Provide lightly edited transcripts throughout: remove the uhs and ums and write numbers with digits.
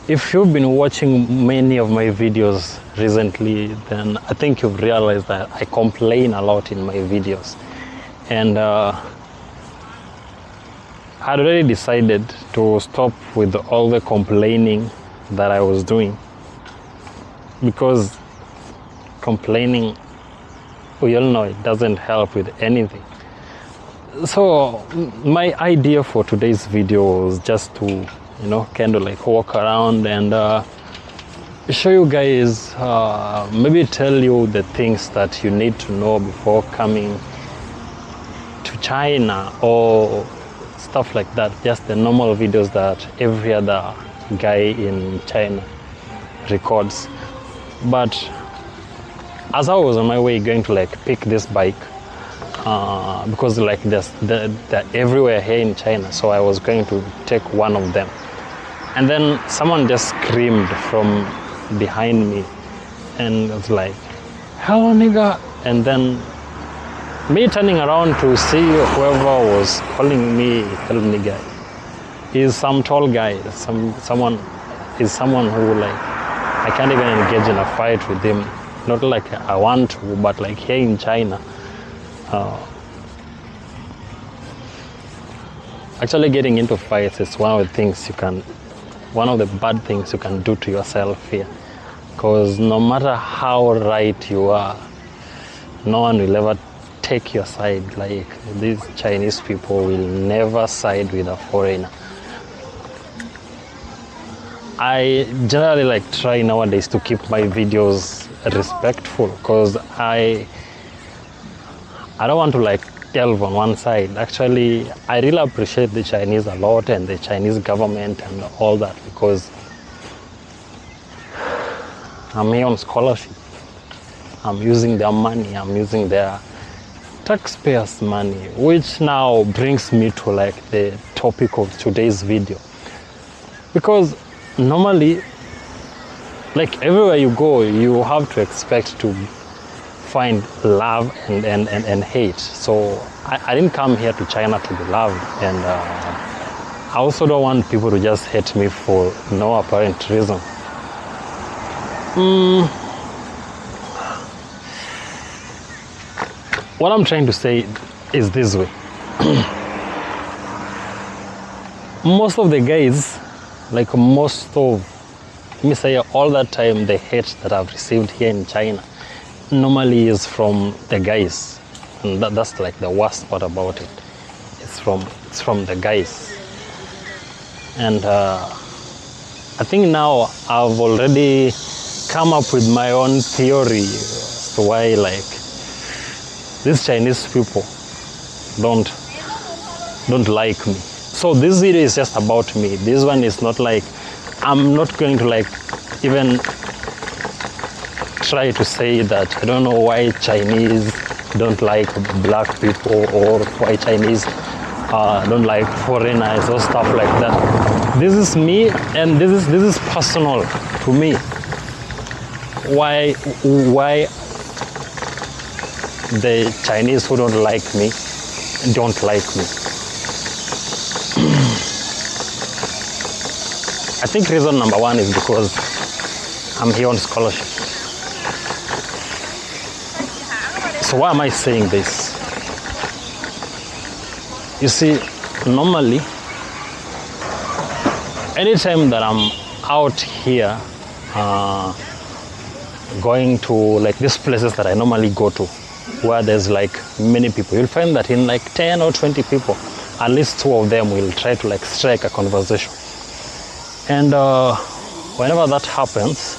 If you've been watching many of my videos recently, then I think you've realized that I complain a lot in my videos. And I'd already decided to stop with all the complaining that I was doing, because complaining, we all know it doesn't help with anything. So my idea for today's video was just to kind of like walk around and show you guys, maybe tell you the things that you need to know before coming to China or stuff like that. Just the normal videos that every other guy in China records. But as I was on my way going to like pick this bike, because like they're everywhere here in China, so I was going to take one of them. And then someone just screamed from behind me and it was like, "Hello, nigga." And then me turning around to see whoever was calling me "hello, nigga" is some tall guy, someone who like I can't even engage in a fight with him. Not like I want to, but like here in China, actually getting into fights is one of the bad things you can do to yourself here, because no matter how right you are, no one will ever take your side. Like, these Chinese people will never side with a foreigner. I generally like try nowadays to keep my videos respectful, because I don't want to like delve on one side. Actually, I really appreciate the Chinese a lot and the Chinese government and all that, because I'm here on scholarship. I'm using their money, I'm using their taxpayers' money, which now brings me to like the topic of today's video. Because normally, like everywhere you go, you have to expect to find love and hate. So I didn't come here to China to be loved, and I also don't want people to just hate me for no apparent reason. What I'm trying to say is this way. Most of the guys, like let me say all that time, the hate that I've received here in China normally is from the guys, and that's like the worst part about it. It's from the guys. And I think now I've already come up with my own theory as to why like these Chinese people don't like me. So this video is just about me. This one is not like, I'm not going to like even try to say that I don't know why Chinese don't like black people, or why Chinese don't like foreigners or stuff like that. This is me, and this is personal to me. Why the Chinese who don't like me don't like me? I think reason number one is because I'm here on scholarship. So why am I saying this? You see, normally, anytime that I'm out here, going to like these places that I normally go to, where there's like many people, you'll find that in like 10 or 20 people, at least 2 of them will try to like strike a conversation. And whenever that happens,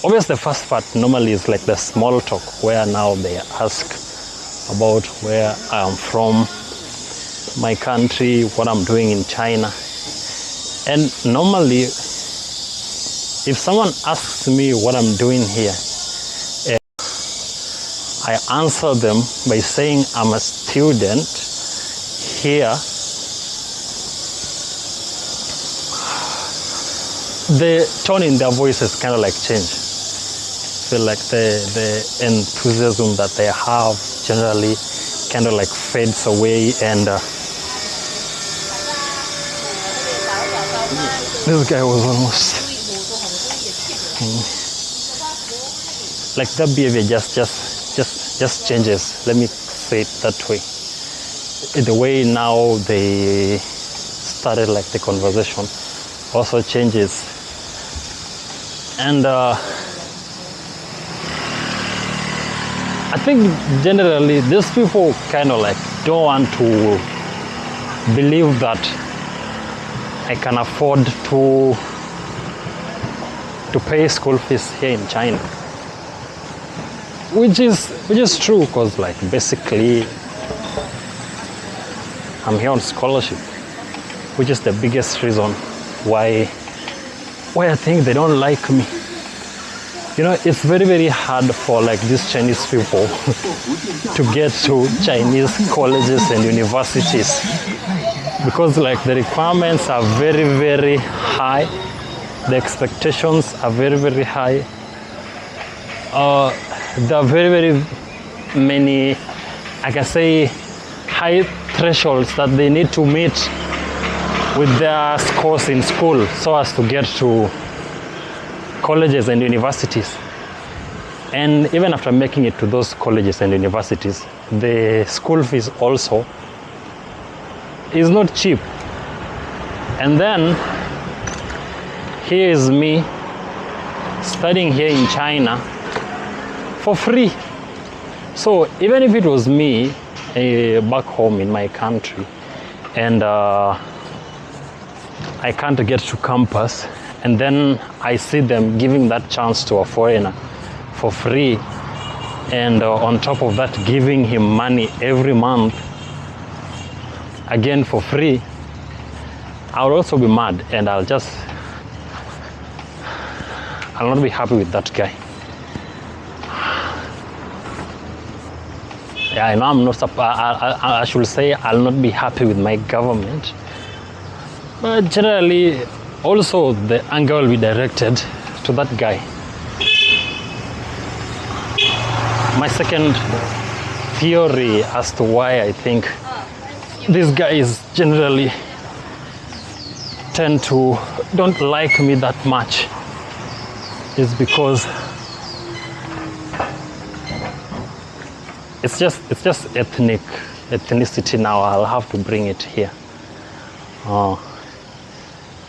obviously the first part normally is like the small talk, where now they ask about where I am from, my country, what I'm doing in China. And normally, if someone asks me what I'm doing here, I answer them by saying I'm a student here. The tone in their voices kind of like change. Feel like the enthusiasm that they have generally kind of like fades away, and This guy was almost like that behavior just changes. Let me say it that way. The way now they started like the conversation also changes, and I think generally these people kind of like don't want to believe that I can afford to pay school fees here in China, which is true, because like basically I'm here on scholarship, which is the biggest reason why I think they don't like me. You know, it's very hard for like these Chinese people to get to Chinese colleges and universities, because like the requirements are very high, the expectations are very high. There are very many, I can say, high thresholds that they need to meet with their scores in school so as to get to colleges and universities. And even after making it to those colleges and universities, the school fees also is not cheap. And then here is me studying here in China for free. So even if it was me back home in my country, and I can't get to campus, and then I see them giving that chance to a foreigner for free, and on top of that giving him money every month again for free, I'll also be mad, and I'll not be happy with that guy. Yeah, I know I'm not, I should say I'll not be happy with my government, but generally also the anger will be directed to that guy. My second theory as to why I think these guys generally don't like me that much is because it's just ethnicity now. I'll have to bring it here.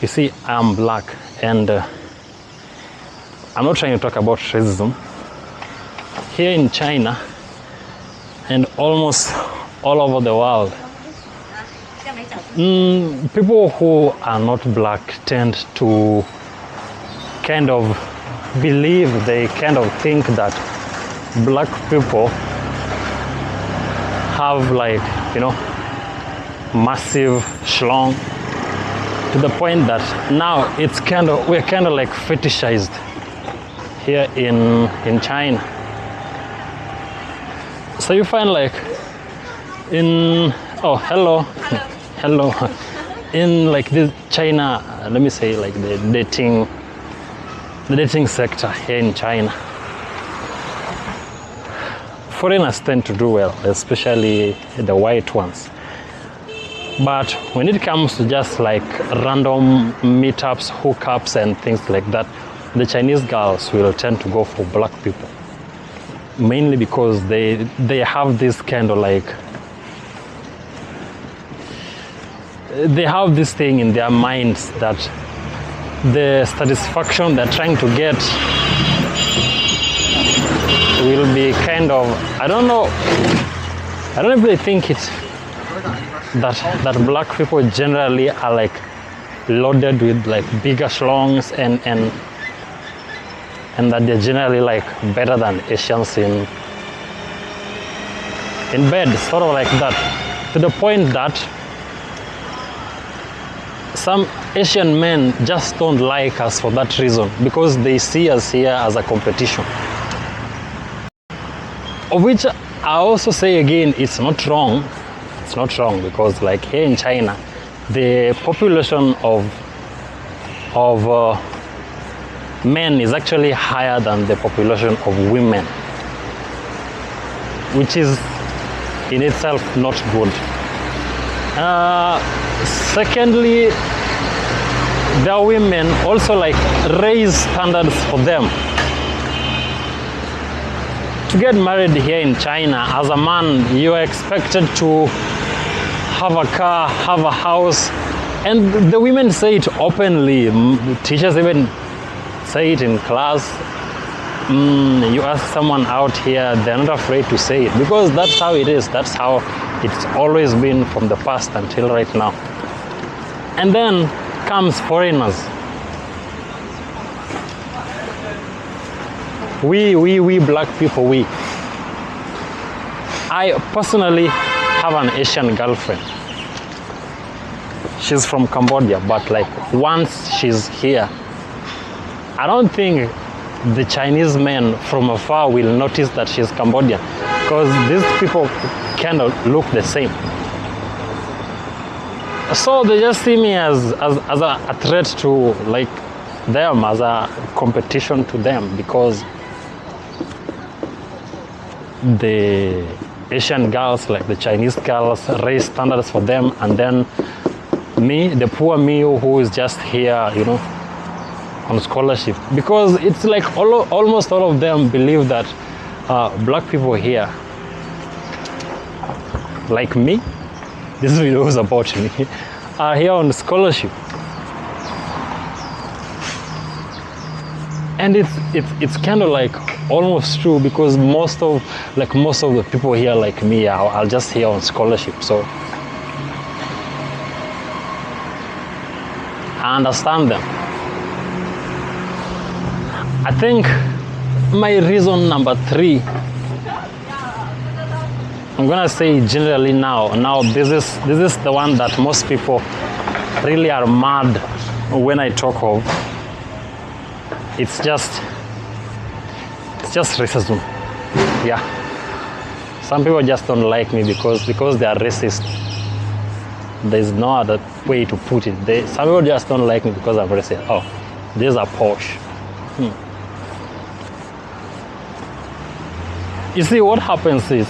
You see, I'm black, and I'm not trying to talk about racism. Here in China and almost all over the world, people who are not black tend to kind of believe, they kind of think that black people have, like, you know, massive schlong, to the point that now we're kind of like fetishized here in China. So you find like hello in like this China, let me say like the dating sector here in China, foreigners tend to do well, especially the white ones. But when it comes to just like random meetups, hookups and things like that, the Chinese girls will tend to go for black people, mainly because they have this kind of like, they have this thing in their minds that the satisfaction they're trying to get will be kind of, I don't know if they think it's that black people generally are like loaded with like bigger schlongs and that they're generally like better than Asians in bed, sort of like that, to the point that some Asian men just don't like us for that reason, because they see us here as a competition. Of which I also say again, it's not wrong. It's not wrong, because like here in China, the population of men is actually higher than the population of women, which is in itself not good. Secondly, their women also like raise standards for them. To get married here in China, as a man, you are expected to have a car, have a house, and the women say it openly. Teachers even say it in class. You ask someone out here, they're not afraid to say it because that's how it is. That's how it's always been from the past until right now. And then comes foreigners. We black people, I personally have an Asian girlfriend. She's from Cambodia, but like once she's here, I don't think the Chinese men from afar will notice that she's Cambodian because these people kind of look the same. So they just see me as a threat to like them, as a competition to them, because the Asian girls, like the Chinese girls, raise standards for them, and then me, the poor me who is just here, you know, on scholarship, because it's like almost all of them believe that black people here, like me, this video is about me, are here on scholarship. And it's kind of like almost true, because most of the people here like me are just here on scholarship. So I understand them. I think my reason number 3, I'm gonna say generally now this is the one that most people really are mad when I talk of. It's just racism. Yeah, some people just don't like me because they are racist. There's no other way to put it. Some people just don't like me because I'm racist. Oh, these are posh. You see, what happens is,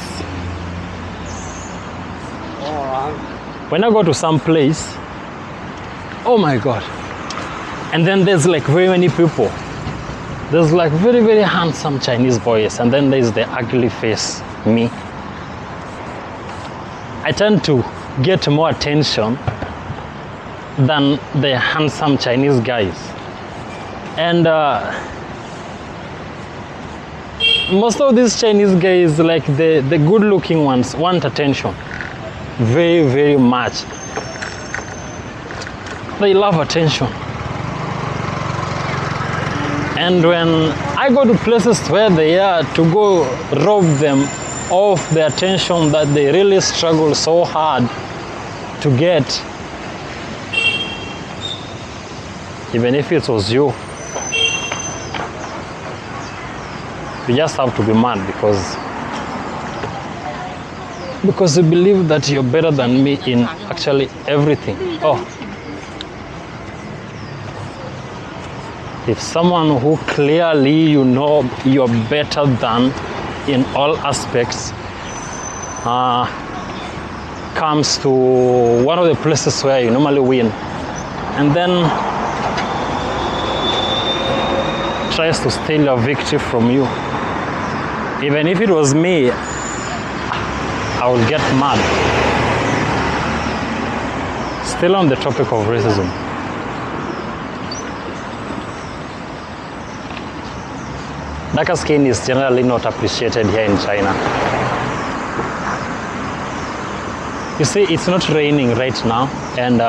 when I go to some place, oh my God, and then there's like very many people. There's like very, very handsome Chinese boys, and then there's the ugly face, me. I tend to get more attention than the handsome Chinese guys. And most of these Chinese guys, like the good looking ones, want attention very, very much. They love attention. And when I go to places where they are, to go rob them of the attention that they really struggle so hard to get, even if it was you just have to be mad because you believe that you're better than me in actually everything. Oh, if someone who clearly you know you're better than in all aspects comes to one of the places where you normally win, and then tries to steal your victory from you, even if it was me, I will get mad. Still on the topic of racism. Darker skin is generally not appreciated here in China. You see, it's not raining right now, and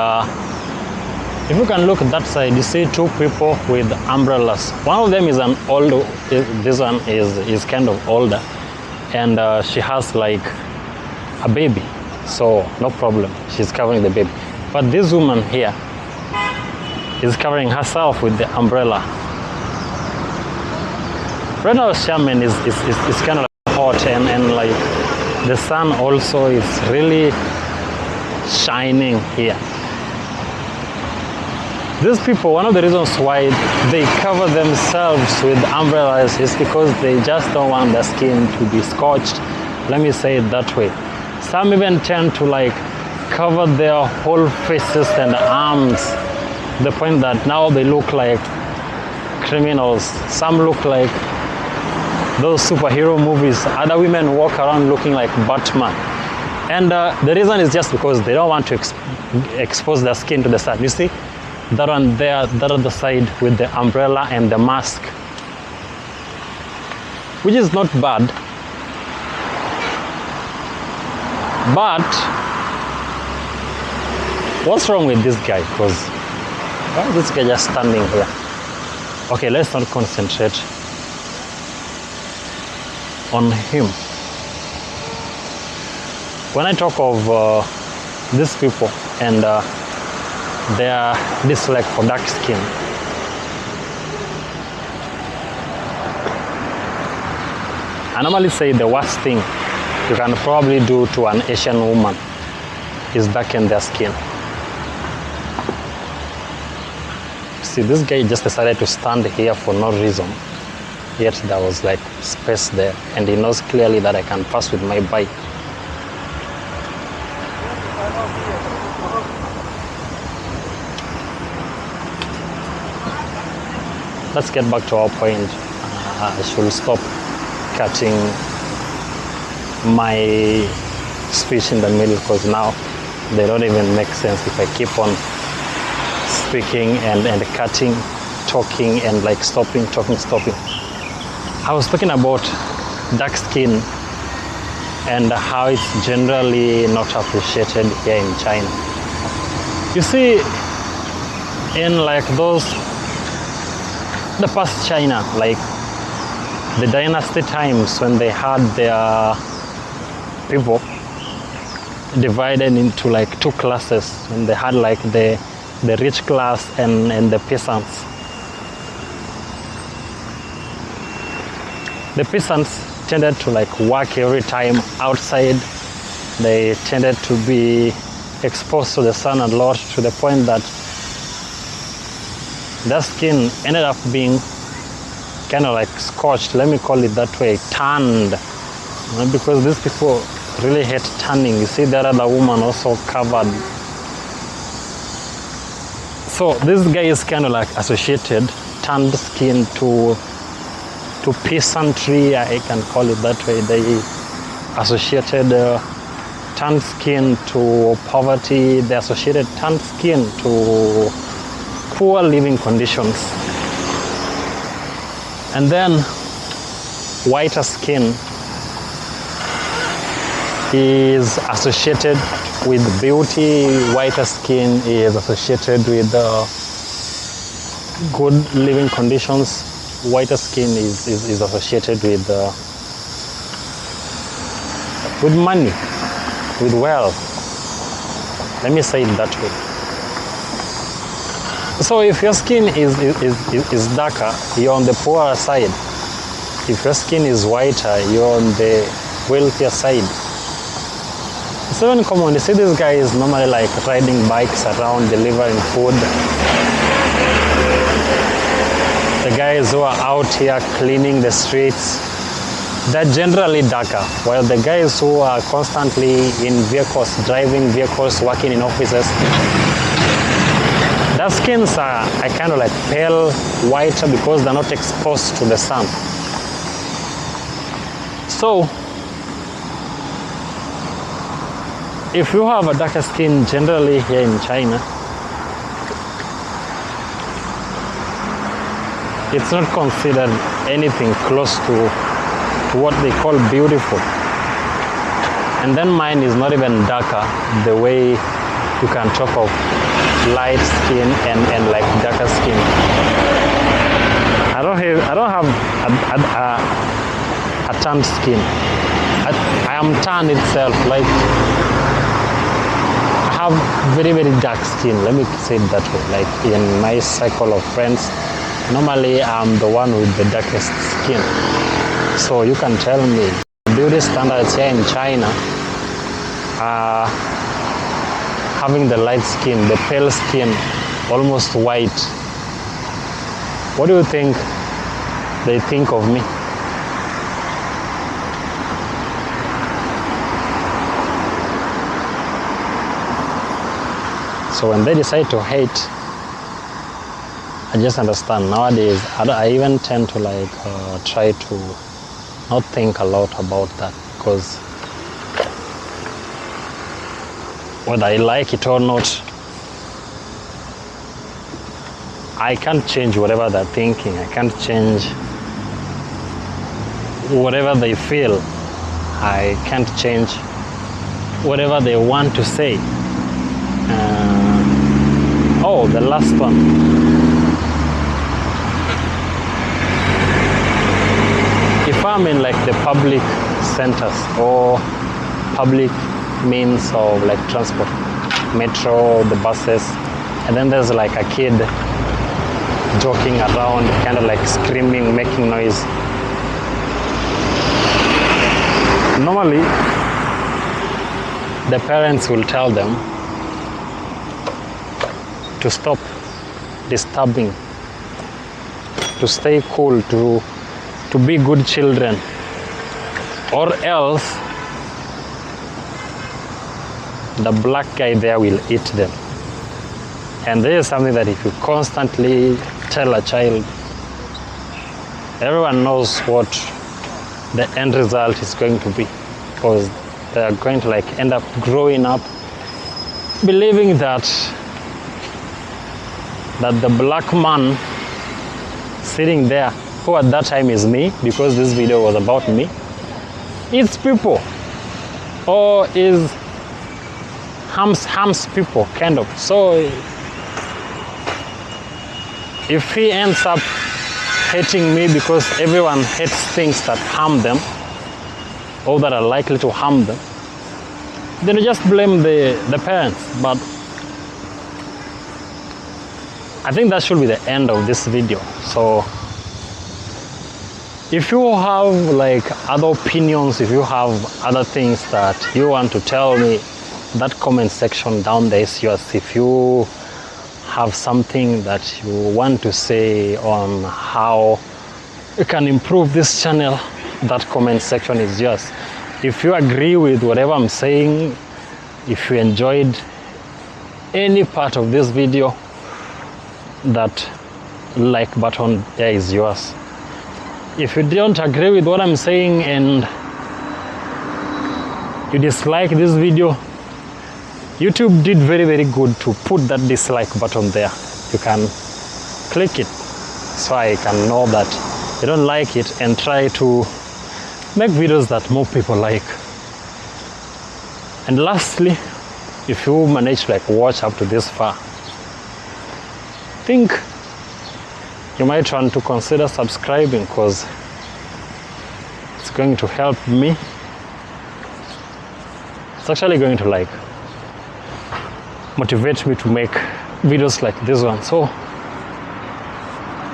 if you can look at that side, you see 2 people with umbrellas. One of them is an old, this one is kind of older, and she has like a baby, so no problem, she's covering the baby. But this woman here is covering herself with the umbrella. Right now, Xiamen is kind of like hot, and like the sun also is really shining here. These people, one of the reasons why they cover themselves with umbrellas is because they just don't want their skin to be scorched. Let me say it that way. Some even tend to like cover their whole faces and arms the point that now they look like criminals. Some look like those superhero movies. Other women walk around looking like Batman. And the reason is just because they don't want to expose their skin to the sun. You see, that one there, that other side with the umbrella and the mask, which is not bad. But what's wrong with this guy? Because why is this guy just standing here? Okay, let's not concentrate on him. When I talk of these people and their dislike for dark skin, I normally say the worst thing you can probably do to an Asian woman is darken their skin. See, this guy just decided to stand here for no reason, yet there was like space there, and he knows clearly that I can pass with my bike. Let's get back to our point. I should stop cutting my speech in the middle, because now they don't even make sense if I keep on speaking and cutting, talking, and like stopping, talking, stopping. I was talking about dark skin and how it's generally not appreciated here in China. You see, in like the past China, like the dynasty times when they had their people divided into like two classes, and they had like the rich class and the peasants. The peasants tended to like work every time outside. They tended to be exposed to the sun a lot, to the point that their skin ended up being kind of like scorched, let me call it that way, tanned, because these people really hate tanning. You see that other woman also covered. So this guy is kind of like associated tanned skin to peasantry, I can call it that way. They associated tanned skin to poverty. They associated tanned skin to poor living conditions. And then whiter skin is associated with beauty. Whiter skin is associated with good living conditions. Whiter skin is associated with money, with wealth. Let me say it that way. So if your skin is darker, you're on the poorer side. If your skin is whiter, you're on the wealthier side. It's even common. You see these guys normally like riding bikes around, delivering food. The guys who are out here cleaning the streets, they're generally darker. While the guys who are constantly in vehicles, driving vehicles, working in offices, their skins are kind of like pale whiter because they're not exposed to the sun. So, if you have a darker skin generally here in China, it's not considered anything close to what they call beautiful. And then mine is not even darker the way you can talk of light skin and like darker skin. I don't have a tanned skin. I am tan itself. Like I have very, very dark skin. Let me say it that way. Like in my cycle of friends, normally I'm the one with the darkest skin. So you can tell me beauty standards here in China are having the light skin, the pale skin, almost white. What do you think they think of me? So when they decide to hate, I just understand nowadays I even tend to like try to not think a lot about that, because whether I like it or not, I can't change whatever they're thinking. I can't change whatever they feel. I can't change whatever they want to say. Oh, the last one. If I'm in like the public centers or public means of like transport, metro, the buses, and then there's like a kid joking around, kind of like screaming, making noise. Normally, the parents will tell them to stop disturbing, to stay cool, to be good children, or else the black guy there will eat them. And this is something that if you constantly tell a child, everyone knows what the end result is going to be, because they are going to like end up growing up believing that the black man sitting there, who at that time is me, because this video was about me, eats people or is harms people, kind of. So if he ends up hating me because everyone hates things that harm them or that are likely to harm them, then you just blame the parents. But I think that should be the end of this video. So if you have like other opinions, if you have other things that you want to tell me, that comment section down there is yours. If you have something that you want to say on how you can improve this channel, that comment section is yours. If you agree with whatever I'm saying, if you enjoyed any part of this video, that like button there is yours. If you don't agree with what I'm saying and you dislike this video, YouTube did very, very good to put that dislike button there. You can click it so I can know that you don't like it and try to make videos that more people like. And lastly, if you manage to like watch up to this far, I think you might want to consider subscribing, because it's going to help me. It's actually going to like motivate me to make videos like this one. So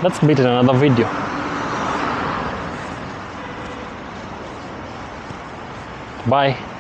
let's meet in another video. Bye.